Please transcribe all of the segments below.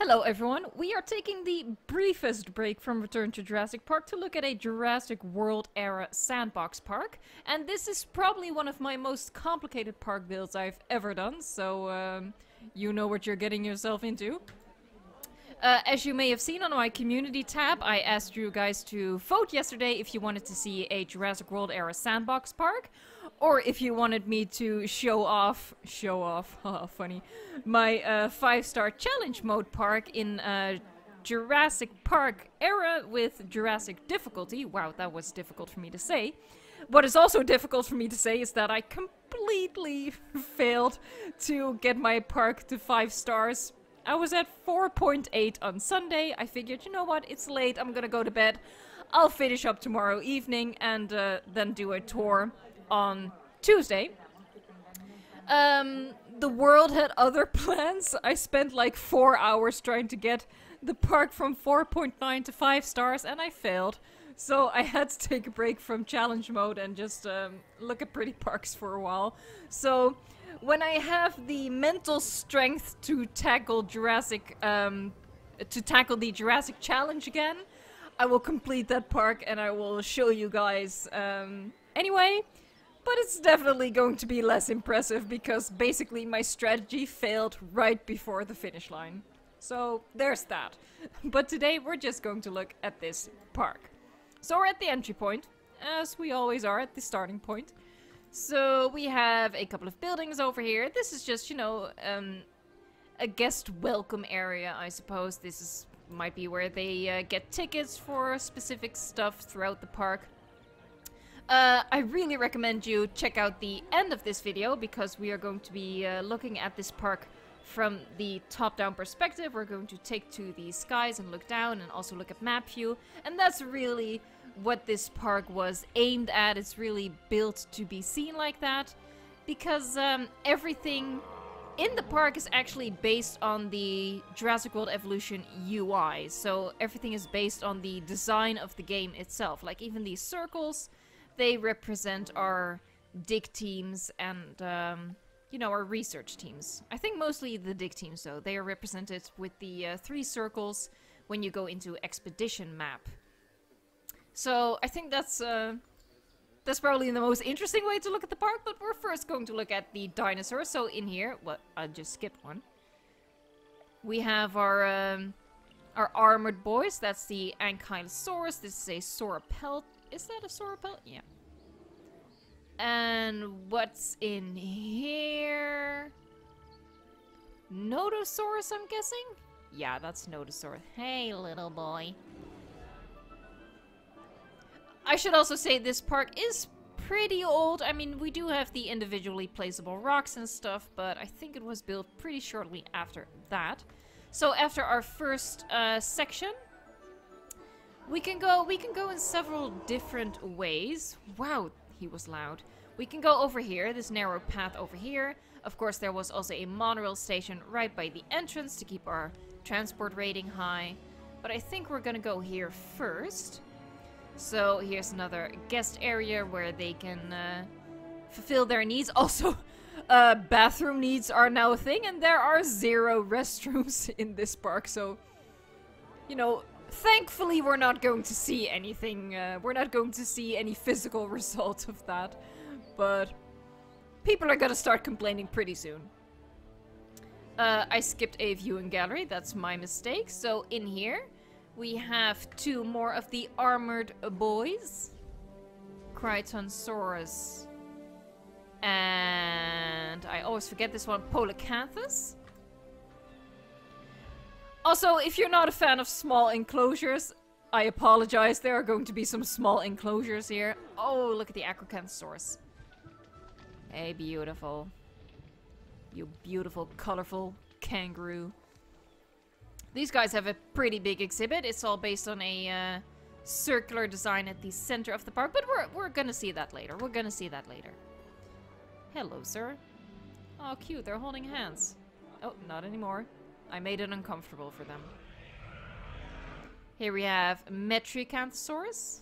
Hello everyone, we are taking the briefest break from Return to Jurassic Park to look at a Jurassic World era sandbox park. And this is probably one of my most complicated park builds I've ever done, so you know what you're getting yourself into. As you may have seen on my community tab, I asked you guys to vote yesterday if you wanted to see a Jurassic World era sandbox park, or if you wanted me to show off, haha, funny, my 5-star challenge mode park in Jurassic Park era with Jurassic difficulty. Wow, that was difficult for me to say. What is also difficult for me to say is that I completely failed to get my park to 5 stars. I was at 4.8 on Sunday. I figured, you know what, it's late, I'm gonna go to bed. I'll finish up tomorrow evening and then do a tour on Tuesday. The world had other plans. I spent like 4 hours trying to get the park from 4.9 to 5 stars and I failed. So I had to take a break from challenge mode and just look at pretty parks for a while. So when I have the mental strength to tackle the Jurassic challenge again, I will complete that park and I will show you guys anyway. But it's definitely going to be less impressive because basically my strategy failed right before the finish line. So there's that. But today we're just going to look at this park. So we're at the entry point, as we always are at the starting point. So we have a couple of buildings over here. This is just, you know, a guest welcome area, I suppose. This might be where they get tickets for specific stuff throughout the park. I really recommend you check out the end of this video because we are going to be looking at this park from the top-down perspective. We're going to take to the skies and look down and also look at map view. And that's really what this park was aimed at. It's really built to be seen like that because everything in the park is actually based on the Jurassic World Evolution UI. So everything is based on the design of the game itself. Like even these circles, they represent our dig teams and, you know, our research teams. I think mostly the dig teams, though. They are represented with the 3 circles when you go into expedition map. So I think that's probably the most interesting way to look at the park, but we're first going to look at the dinosaurs. So in here, well, I just skipped one. We have our armored boys. That's the Ankylosaurus. This is a Sauropod. Is that a Sauropod? Yeah. And what's in here? Nodosaurus, I'm guessing? Yeah, that's Nodosaurus. Hey, little boy. I should also say this park is pretty old. I mean, we do have the individually placeable rocks and stuff, but I think it was built pretty shortly after that. So after our first section, we can go in several different ways. Wow, he was loud. We can go over here, this narrow path over here. Of course, there was also a monorail station right by the entrance to keep our transport rating high. But I think we're gonna go here first. So here's another guest area where they can fulfill their needs. Also, bathroom needs are now a thing, and there are 0 restrooms in this park. So, you know, thankfully we're not going to see anything. We're not going to see any physical result of that. But people are gonna start complaining pretty soon. I skipped a viewing gallery. That's my mistake. So in here, we have 2 more of the armored boys. Ceratosaurus. And I always forget this one, Polacanthus. Also, if you're not a fan of small enclosures, I apologize. There are going to be some small enclosures here. Oh, look at the Acrocanthosaurus. Hey, beautiful. You beautiful, colorful kangaroo. These guys have a pretty big exhibit. It's all based on a circular design at the center of the park, but we're gonna see that later. We're gonna see that later. Hello, sir. Oh, cute. They're holding hands. Oh, not anymore. I made it uncomfortable for them. Here we have Metriacanthosaurus.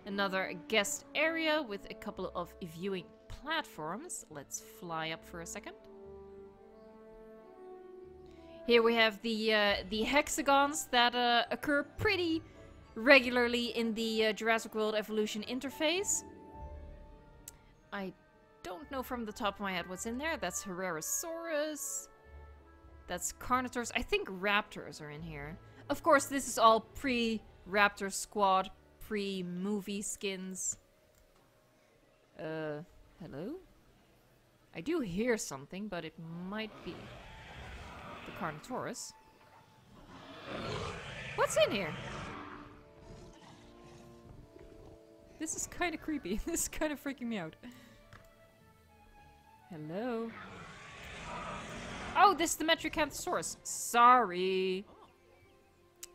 Another guest area with a couple of viewing platforms. Let's fly up for a second. Here we have the hexagons that occur pretty regularly in the Jurassic World Evolution interface. I don't know from the top of my head what's in there. That's Ceratosaurus. That's Carnotaurus. I think Raptors are in here. Of course, this is all pre-Raptor Squad, pre-movie skins. Hello? I do hear something, but it might be the Carnotaurus. What's in here? This is kind of creepy. This is kind of freaking me out. Hello? Oh, this is the Metriacanthosaurus. Sorry.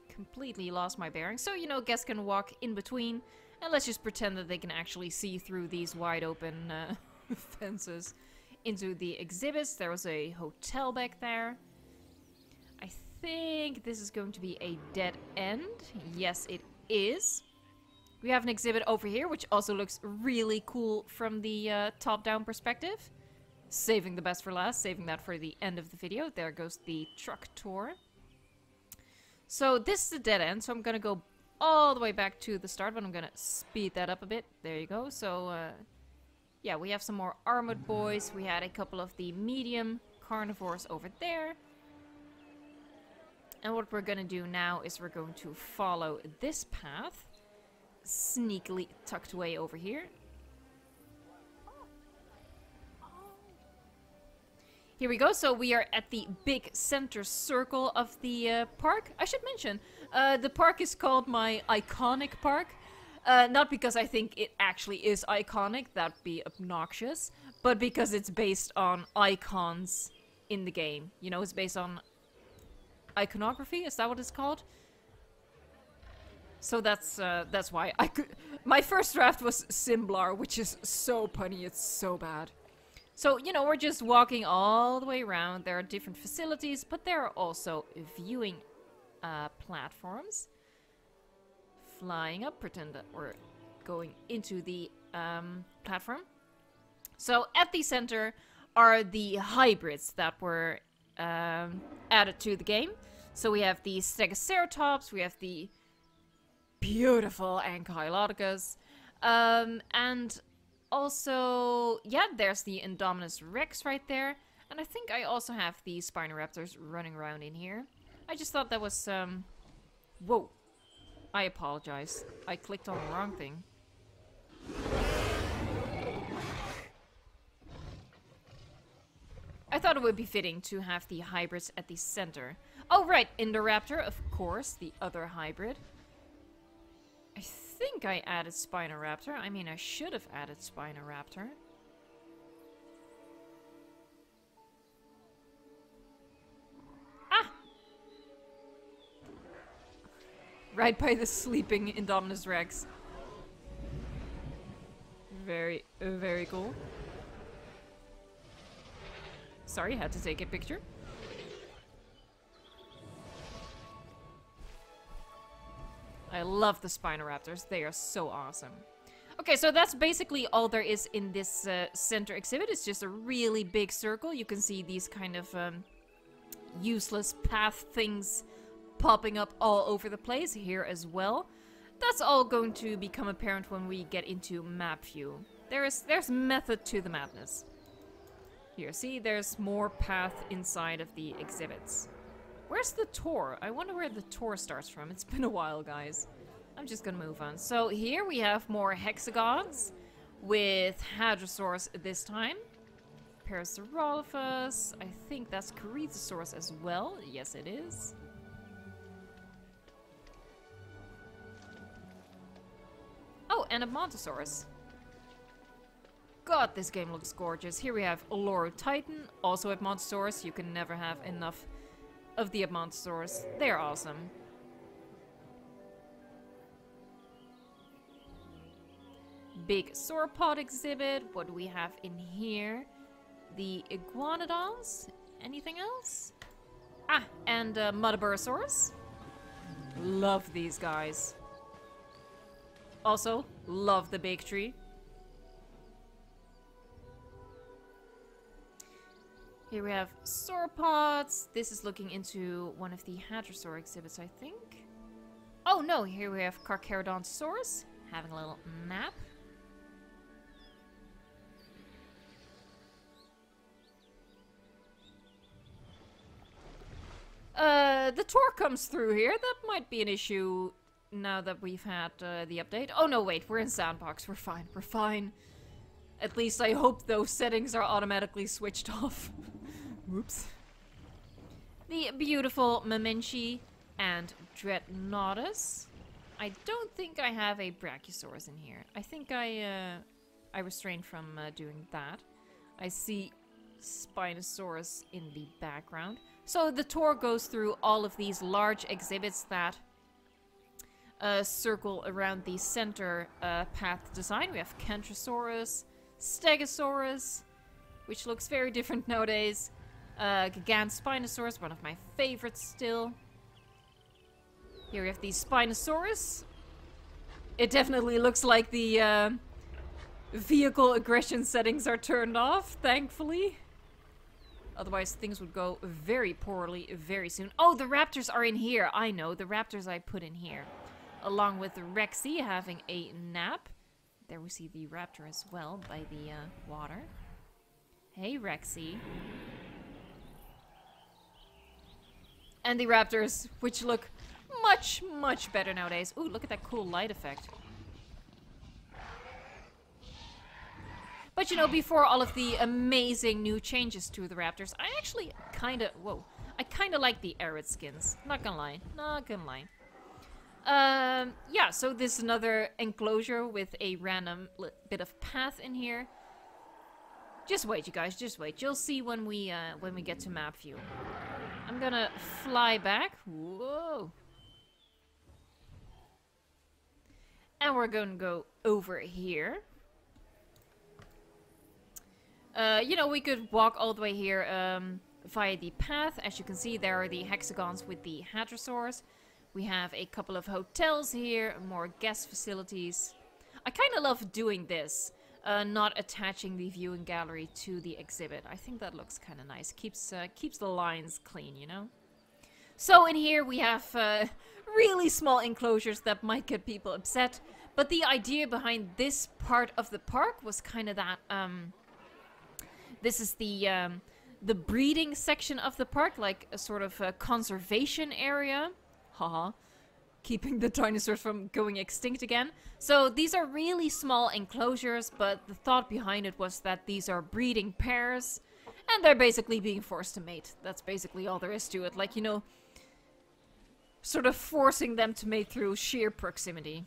Completely lost my bearings. So, you know, guests can walk in between. And let's just pretend that they can actually see through these wide open fences into the exhibits. There was a hotel back there. I think this is going to be a dead end. Yes, it is. We have an exhibit over here, which also looks really cool from the top-down perspective. Saving the best for last, saving that for the end of the video. There goes the truck tour. So this is a dead end, so I'm gonna go all the way back to the start, but I'm gonna speed that up a bit. There you go. So, yeah, we have some more armored boys. We had a couple of the medium carnivores over there. And what we're gonna do now is we're going to follow this path, sneakily tucked away over here. Here we go, so we are at the big center circle of the park. I should mention, the park is called my iconic park. Not because I think it actually is iconic, that'd be obnoxious, but because it's based on icons in the game. You know, it's based on iconography, is that what it's called? So that's why I could. My first draft was Nublar, which is so punny, it's so bad. So, you know, we're just walking all the way around. There are different facilities, but there are also viewing platforms. Flying up, pretend that we're going into the platform. So, at the center are the hybrids that were added to the game. So, we have the Stegoceratops, we have the beautiful Ankylodocus, and also, yeah, there's the Indominus Rex right there. And I think I also have the Spinoraptors running around in here. I just thought that was, whoa. I apologize. I clicked on the wrong thing. I thought it would be fitting to have the hybrids at the center. Oh, right, Indoraptor, of course, the other hybrid. I think I added Spinoraptor. I mean, I should have added Spinoraptor. Ah! Right by the sleeping Indominus Rex. Very, very cool. Sorry, had to take a picture. I love the Spinoraptors. They are so awesome. Okay, so that's basically all there is in this center exhibit. It's just a really big circle. You can see these kind of useless path things popping up all over the place here as well. That's all going to become apparent when we get into map view. There's method to the madness. Here, see, there's more path inside of the exhibits. Where's the tour? I wonder where the tour starts from. It's been a while, guys. I'm just gonna move on. So here we have more hexagons with Hadrosaurus this time. Parasaurolophus. I think that's Ceratosaurus as well. Yes, it is. Oh, and a Montosaurus. God, this game looks gorgeous. Here we have Olorotitan, also at Montosaurus. You can never have enough of the Montosaurus. They're awesome. Big sauropod exhibit. What do we have in here? The iguanodons. Anything else? Ah, and Muttaburrasaurus. Love these guys. Also, love the big tree. Here we have Sauropods. This is looking into one of the Hadrosaur exhibits, I think. Oh no, here we have Carcharodontosaurus having a little nap. The tour comes through here. That might be an issue now that we've had the update. Oh no, wait, we're in Sandbox. We're fine. We're fine. At least I hope those settings are automatically switched off. Whoops. The beautiful Mamenchi and Dreadnoughtus. I don't think I have a Brachiosaurus in here. I think I restrained from doing that. I see Spinosaurus in the background. So the tour goes through all of these large exhibits that circle around the center path design. We have Kentrosaurus, Stegosaurus, which looks very different nowadays. Gigantospinosaurus, one of my favorites still. Here we have the Spinosaurus. It definitely looks like the vehicle aggression settings are turned off, thankfully. Otherwise, things would go very poorly very soon. Oh, the Raptors are in here. I know, the Raptors I put in here. Along with Rexy having a nap. There we see the Raptor as well by the water. Hey, Rexy. And the Raptors, which look much, much better nowadays. Ooh, look at that cool light effect. But you know, before all of the amazing new changes to the Raptors, I actually kinda, I kinda like the arid skins. Not gonna lie, not gonna lie. Yeah, so this is another enclosure with a random bit of path in here. Just wait, you guys, just wait. You'll see when we get to map view. I'm gonna fly back. Whoa. And we're gonna go over here. You know, we could walk all the way here via the path. As you can see, there are the hexagons with the hadrosaurs. We have a couple of hotels here, more guest facilities. I kind of love doing this, not attaching the viewing gallery to the exhibit. I think that looks kind of nice. Keeps the lines clean, you know? So in here we have really small enclosures that might get people upset. But the idea behind this part of the park was kind of that... This is the breeding section of the park, like a sort of a conservation area. Haha. Keeping the dinosaurs from going extinct again. So these are really small enclosures, but the thought behind it was that these are breeding pairs, and they're basically being forced to mate. That's basically all there is to it. Like, you know, sort of forcing them to mate through sheer proximity.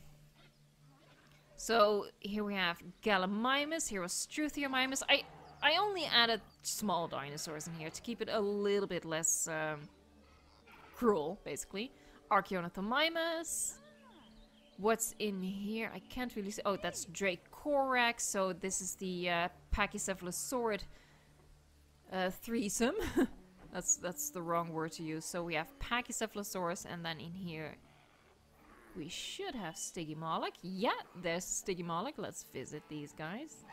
So here we have Gallimimus, here was Struthiomimus. I only added small dinosaurs in here to keep it a little bit less cruel, basically. Archaeornithomimus. What's in here? I can't really see. Oh, that's Dracorax. So this is the Pachycephalosaurid threesome. that's the wrong word to use. So we have Pachycephalosaurus, and then in here we should have Stygimoloch. Yeah, there's Stygimoloch. Let's visit these guys.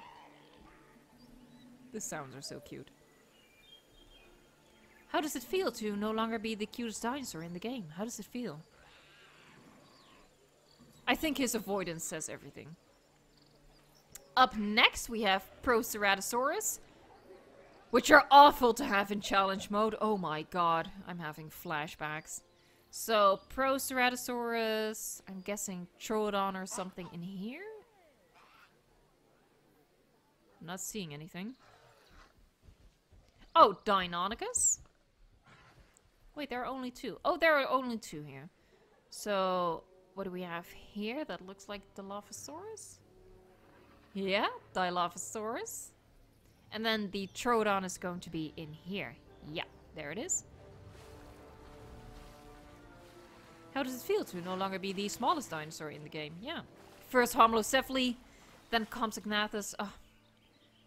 The sounds are so cute. How does it feel to no longer be the cutest dinosaur in the game? How does it feel? I think his avoidance says everything. Up next we have Proceratosaurus, which are awful to have in challenge mode. Oh my god, I'm having flashbacks. So, Proceratosaurus, I'm guessing Troodon or something in here? I'm not seeing anything. Oh, Deinonychus? Wait, there are only two. Oh, there are only two here. So, what do we have here? That looks like Dilophosaurus? Yeah, Dilophosaurus. And then the Troodon is going to be in here. Yeah, there it is. How does it feel to no longer be the smallest dinosaur in the game? Yeah. First Homalocephali, then Compsognathus. Oh,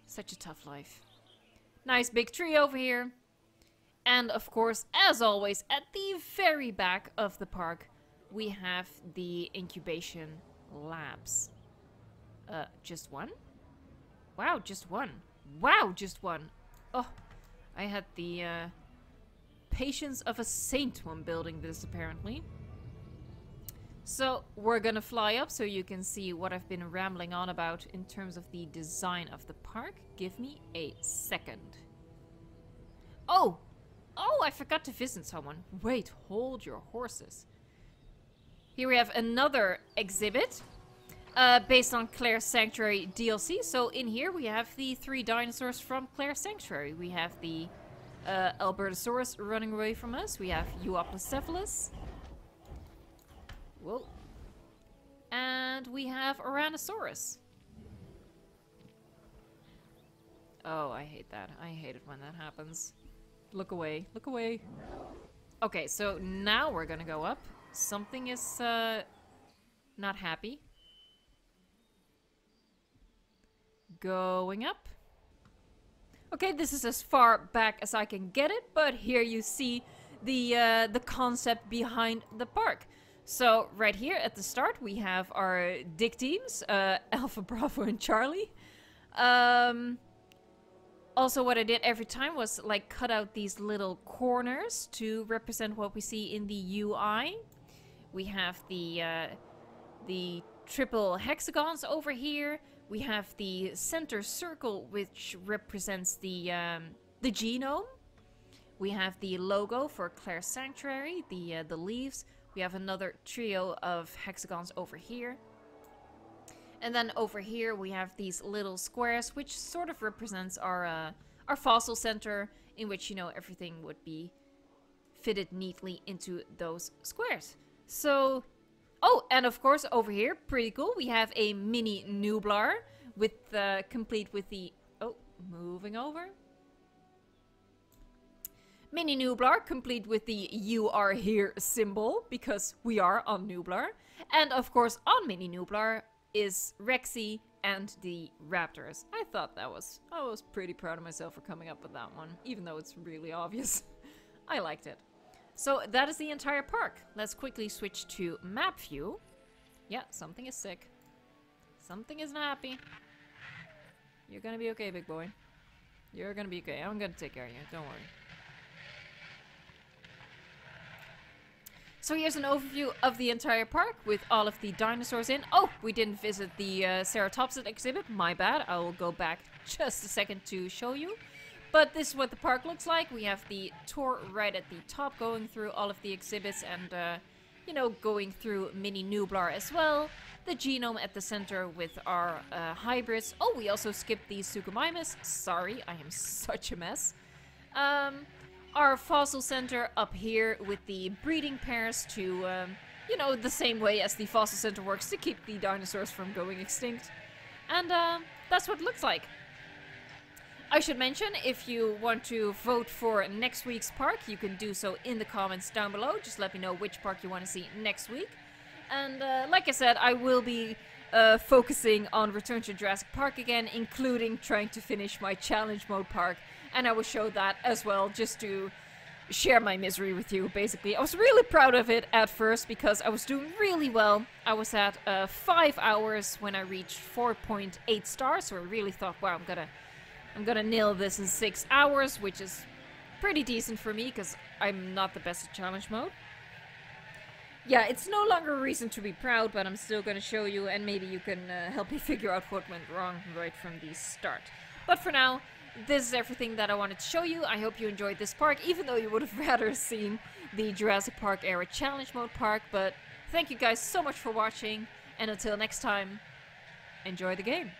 such a tough life. Nice big tree over here. And of course, as always, at the very back of the park, we have the Incubation Labs. Just one? Wow, just one. Wow, just one. Oh, I had the patience of a saint when building this, apparently. So we're gonna fly up so you can see what I've been rambling on about in terms of the design of the park. Give me a second. Oh! Oh, I forgot to visit someone. Wait, hold your horses. Here we have another exhibit based on Claire's Sanctuary DLC. So in here we have the 3 dinosaurs from Claire's Sanctuary. We have the Albertosaurus running away from us. We have Euoplocephalus. Whoa. And we have Ouranosaurus. Oh, I hate that. I hate it when that happens. Look away. Look away. Okay, so now we're gonna go up. Something is not happy. Going up. Okay, this is as far back as I can get it, but here you see the concept behind the park. So right here at the start we have our dig teams, Alpha, Bravo, and Charlie. Also what I did every time was like cut out these little corners to represent what we see in the UI. We have the triple hexagons over here. We have the center circle, which represents the genome. We have the logo for Claire's Sanctuary, the leaves. We have another trio of hexagons over here. And then over here we have these little squares, which sort of represents our fossil center, in which, you know, everything would be fitted neatly into those squares. So, oh, and of course over here, pretty cool, we have a mini Nublar with complete with the, oh, moving over. Mini Nublar, complete with the "you are here" symbol, because we are on Nublar. And of course on Mini Nublar is Rexy and the Raptors. I thought I was pretty proud of myself for coming up with that one, even though it's really obvious. I liked it. So that is the entire park. Let's quickly switch to map view. Yeah, something is sick. Something isn't happy. You're gonna be okay, big boy. You're gonna be okay. I'm gonna take care of you, don't worry. So here's an overview of the entire park with all of the dinosaurs in. Oh, we didn't visit the Ceratosaurus exhibit. My bad. I will go back just a second to show you. But this is what the park looks like. We have the tour right at the top, going through all of the exhibits and, you know, going through Mini Nublar as well. The genome at the center with our hybrids. Oh, we also skipped the Gallimimus. Sorry, I am such a mess. Our fossil center up here with the breeding pairs to, you know, the same way as the fossil center works to keep the dinosaurs from going extinct. And that's what it looks like. I should mention, if you want to vote for next week's park, you can do so in the comments down below. Just let me know which park you want to see next week. And like I said, I will be focusing on Return to Jurassic Park again, including trying to finish my challenge mode park. And I will show that as well, just to share my misery with you, basically. I was really proud of it at first, because I was doing really well. I was at 5 hours when I reached 4.8 stars, so I really thought, wow, I'm gonna nail this in 6 hours, which is pretty decent for me, because I'm not the best at challenge mode. Yeah, it's no longer a reason to be proud, but I'm still gonna show you, and maybe you can help me figure out what went wrong right from the start. But for now, this is everything that I wanted to show you. I hope you enjoyed this park, even though you would have rather seen the Jurassic Park era challenge mode park. But thank you guys so much for watching, and until next time, enjoy the game.